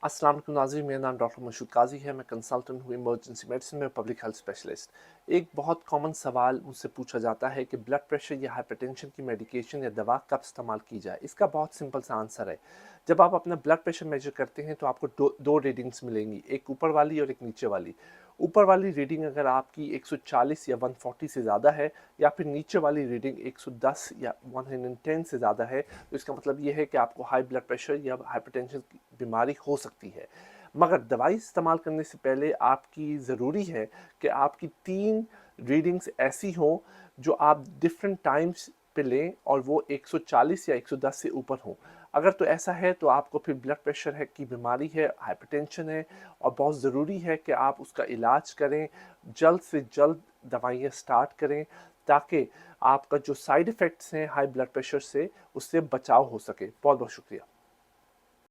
अस्सलाम वालेकुम नाज़रीन, मेरा नाम डॉक्टर मशहूद काजी है। मैं कंसल्टेंट हूँ इमरजेंसी मेडिसिन में, पब्लिक हेल्थ स्पेशलिस्ट। एक बहुत कॉमन सवाल मुझसे पूछा जाता है कि ब्लड प्रेशर या हाइपरटेंशन की मेडिकेशन या दवा कब इस्तेमाल की जाए। इसका बहुत सिंपल सा आंसर है, जब आप अपना ब्लड प्रेशर मेजर करते हैं तो आपको दो रीडिंग्स मिलेंगी, एक ऊपर वाली और एक नीचे वाली। ऊपर वाली रीडिंग अगर आपकी 140 या 140 से ज़्यादा है, या फिर नीचे वाली रीडिंग 110 या 110 से ज़्यादा है, तो इसका मतलब ये है कि आपको हाई ब्लड प्रेशर या हाइपरटेंशन की बीमारी हो सकती है। मगर दवाई इस्तेमाल करने से पहले आपकी ज़रूरी है कि आपकी 3 रीडिंग्स ऐसी हों जो आप डिफरेंट टाइम्स पे लें और वो 140 या 110 से ऊपर हों। अगर तो ऐसा है तो आपको फिर ब्लड प्रेशर है की बीमारी है, हाइपरटेंशन है, और बहुत ज़रूरी है कि आप उसका इलाज करें, जल्द से जल्द दवाइयाँ स्टार्ट करें, ताकि आपका जो साइड इफ़ेक्ट्स हैं हाई ब्लड प्रेशर से, उससे बचाव हो सके। बहुत बहुत शुक्रिया।